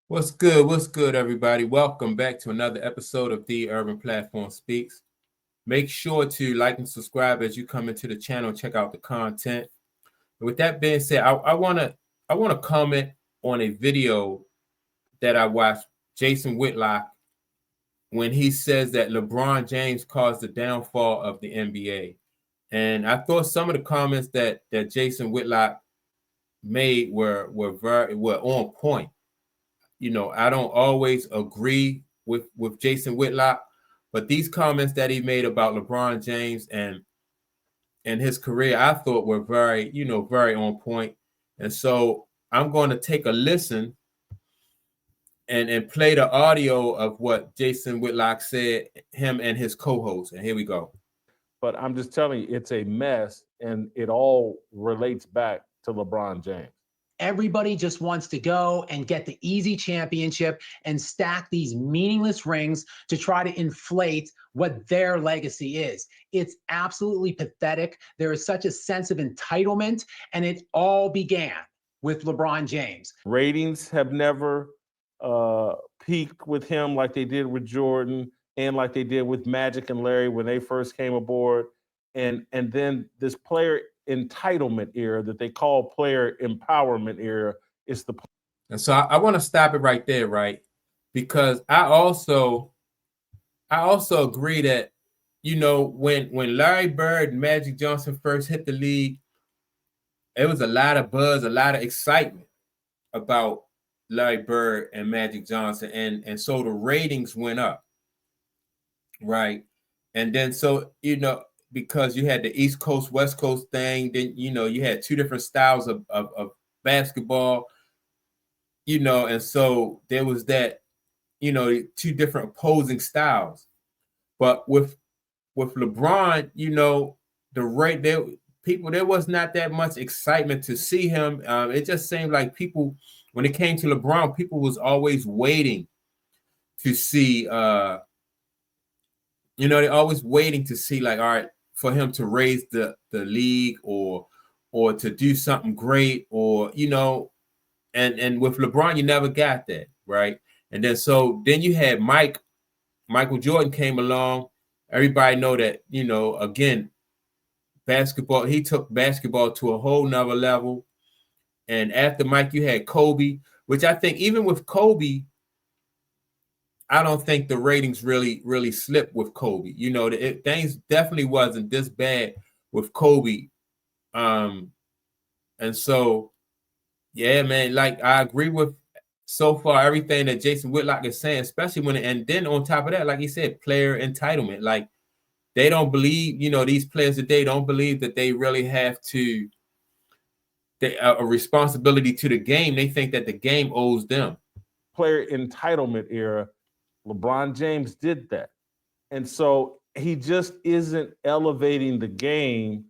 What's good? What's good, everybody? Welcome back to another episode of The Urban Platform Speaks. Make sure to like and subscribe as you come into the channel and check out the content. With that being said, I wanna comment on a video that I watched Jason Whitlock when he says that LeBron James caused the downfall of the NBA. And I thought some of the comments that Jason Whitlock made were on point. I don't always agree with Jason Whitlock, but these comments that he made about LeBron James and his career, I thought were very on point. And so I'm going to take a listen and play the audio of what Jason Whitlock said, him and his co-host. And here we go. But I'm just telling you, it's a mess, and it all relates back to LeBron James. Everybody just wants to go and get the easy championship and stack these meaningless rings to try to inflate what their legacy is. It's absolutely pathetic. There is such a sense of entitlement, and it all began with LeBron James. Ratings have never peaked with him like they did with Jordan and like they did with Magic and Larry when they first came aboard. And then this player entitlement era that they call player empowerment era is the. And so I want to stop it right there, right? Because I also agree that when Larry Bird and Magic Johnson first hit the league, it was a lot of buzz, a lot of excitement about Larry Bird and Magic Johnson, and so the ratings went up, right? And then because you had the East Coast, West Coast thing, then you had two different styles of basketball, and so there was that, two different opposing styles. But with LeBron, there was not that much excitement to see him. It just seemed like people, when it came to LeBron, people was always waiting to see, they're always waiting to see, like, all right, for him to raise the league or to do something great, or and with LeBron you never got that, right? And then you had Michael Jordan came along. Everybody know that, again, basketball, he took basketball to a whole nother level. And after Mike, you had Kobe, which I think even with Kobe, I don't think the ratings really slipped with Kobe. Things definitely wasn't this bad with Kobe. And so, yeah, man, like I agree with so far everything that Jason Whitlock is saying, especially and then on top of that, like he said, player entitlement. Like they don't believe, these players today don't believe that they really have a responsibility to the game. They think that the game owes them. Player entitlement era, LeBron James did that. And so he just isn't elevating the game.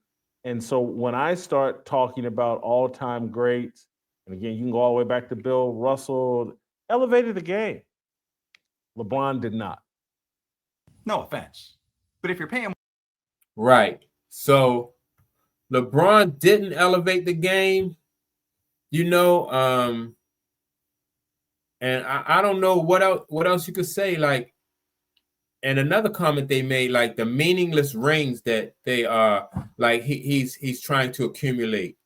And so when I start talking about all-time greats, and again, you can go all the way back to Bill Russell, elevated the game. LeBron did not. No offense, but if you're paying, right. So LeBron didn't elevate the game, and I don't know what else you could say. Like, and another comment they made, like the meaningless rings that they are, like he's trying to accumulate.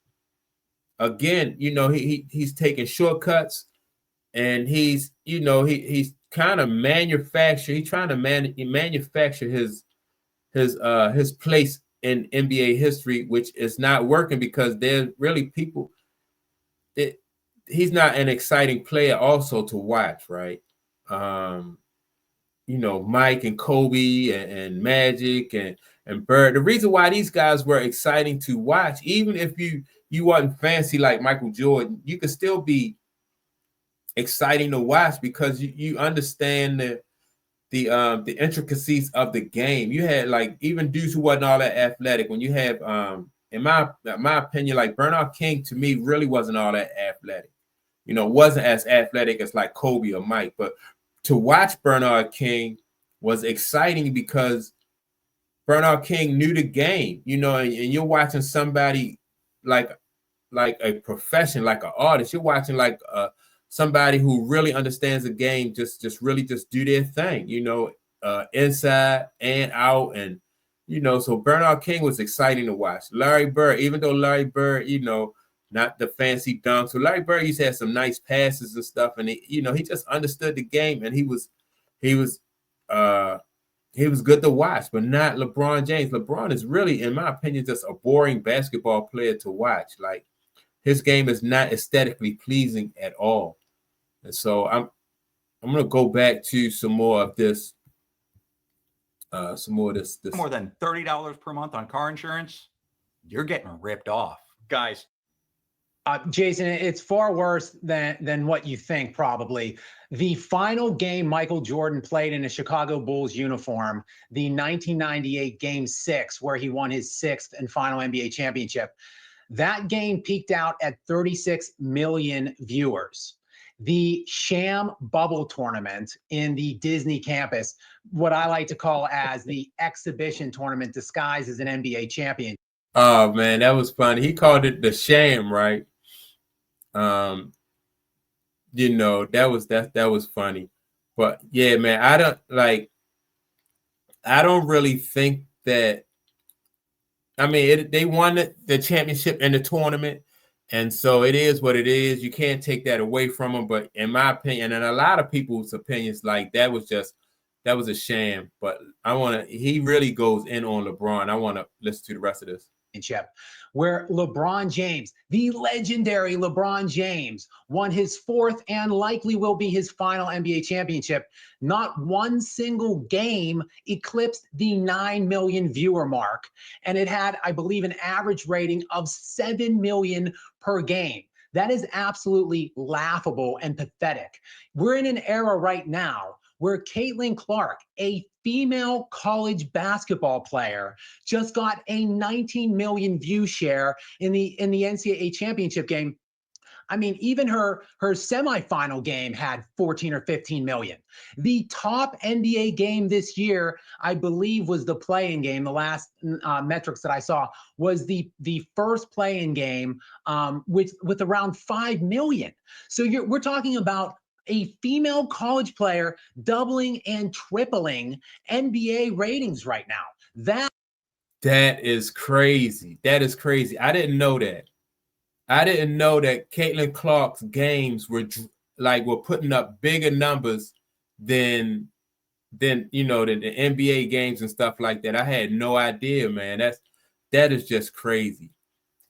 Again, he's taking shortcuts, and he's kind of manufacture. He's trying to manufacture his place in NBA history, which is not working because there's really people that he's not an exciting player also to watch, right? Mike and Kobe and Magic and Bird. The reason why these guys were exciting to watch, even if you wasn't fancy like Michael Jordan, you could still be exciting to watch because you understand the intricacies of the game. You had like even dudes who wasn't all that athletic. When you have in my opinion, like Bernard King to me really wasn't all that athletic. Wasn't as athletic as like Kobe or Mike, but to watch Bernard King was exciting because Bernard King knew the game, and you're watching somebody like a profession, like an artist. You're watching like somebody who really understands the game, just really just do their thing, you know, inside and out. And, you know, so Bernard King was exciting to watch. Larry Bird, even though Larry Bird, you know, not the fancy dunks. So Larry Bird used to have some nice passes and stuff. And he, you know, he just understood the game, and he was good to watch, but not LeBron James. LeBron is really, in my opinion, just a boring basketball player to watch. Like, his game is not aesthetically pleasing at all. And so I'm gonna go back to some more of this. This more than $30 per month on car insurance, you're getting ripped off, guys. Jason, it's far worse than what you think, probably. The final game Michael Jordan played in a Chicago Bulls uniform, the 1998 Game 6, where he won his 6th and final NBA championship, that game peaked out at 36 million viewers. The sham bubble tournament in the Disney campus, what I like to call as the exhibition tournament disguised as an NBA champion. Oh man, that was funny. He called it the sham, right? You know, that was funny. But yeah, man, I don't really think that. I mean, they won the championship in the tournament, and so it is what it is. You can't take that away from them. But in my opinion, and a lot of people's opinions, like that was a sham. But he really goes in on LeBron. I want to listen to the rest of this. Where LeBron James, the legendary LeBron James, won his 4th and likely will be his final NBA championship. Not one single game eclipsed the 9 million viewer mark. And it had, I believe, an average rating of 7 million per game. That is absolutely laughable and pathetic. We're in an era right now where Caitlin Clark, a female college basketball player, just got a 19 million view share in the NCAA championship game. I mean, even her semifinal game had 14 or 15 million. The top NBA game this year, I believe, was the play-in game. The last metrics that I saw was the first play-in game, with around 5 million. So we're talking about a female college player doubling and tripling NBA ratings right now. That is crazy. That is crazy. I didn't know that. I didn't know that Caitlin Clark's games were putting up bigger numbers than you know the NBA games and stuff like that. I had no idea, man. That is just crazy.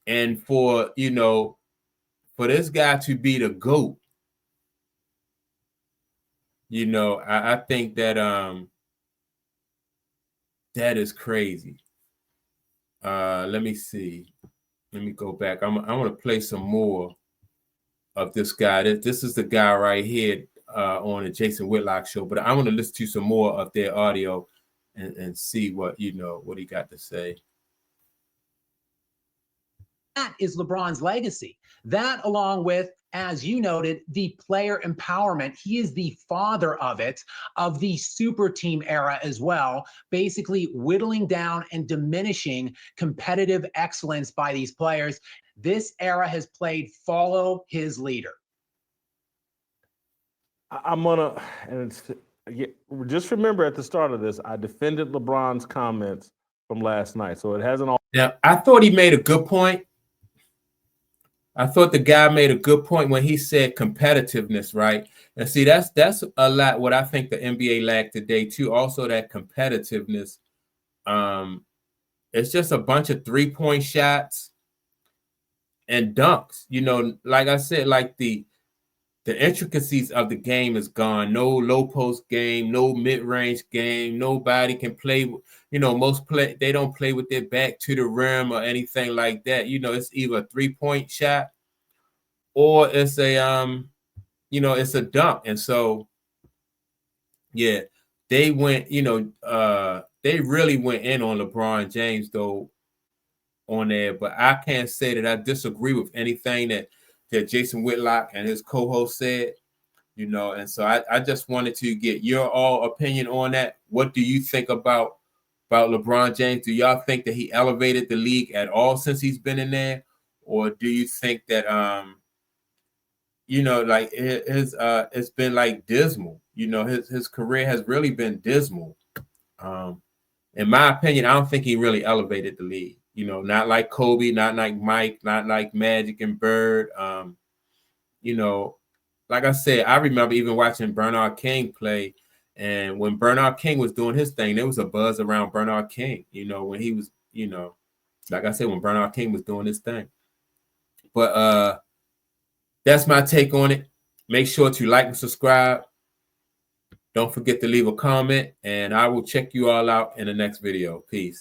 And for this guy to be the GOAT, you know, I think that that is crazy. Let me see. Let me go back. I want to play some more of this guy. This is the guy right here on the Jason Whitlock show. But I want to listen to some more of their audio and see what he got to say. That is LeBron's legacy. That, along with, as you noted, the player empowerment. He is the father of it, of the super team era as well, basically whittling down and diminishing competitive excellence by these players. This era has played follow his leader. Just remember at the start of this, I defended LeBron's comments from last night. So it hasn't all. Yeah, I thought he made a good point. I thought the guy made a good point when he said competitiveness, right? And see, that's a lot what I think the NBA lacked today too. Also, that competitiveness. It's just a bunch of 3-point shots and dunks. You know, like I said, like the intricacies of the game is gone. No low post game, no mid-range game. Nobody can play. You know, they don't play with their back to the rim or anything like that. You know, it's either a 3-point shot or it's a it's a dunk. And so, yeah, they went. They really went in on LeBron James though on there. But I can't say that I disagree with anything that Jason Whitlock and his co-host said. You know, and so I just wanted to get your all opinion on that. What do you think about LeBron James? Do y'all think that he elevated the league at all since he's been in there? Or do you think that you know, like it's been like dismal. You know, his career has really been dismal. In my opinion, I don't think he really elevated the league. You know, not like Kobe, not like Mike, not like Magic and Bird. You know, like I said, I remember even watching Bernard King play. And when Bernard King was doing his thing, there was a buzz around Bernard King, you know, when he was, you know, like I said, when Bernard King was doing his thing. But that's my take on it. Make sure to like and subscribe. Don't forget to leave a comment, and I will check you all out in the next video. Peace.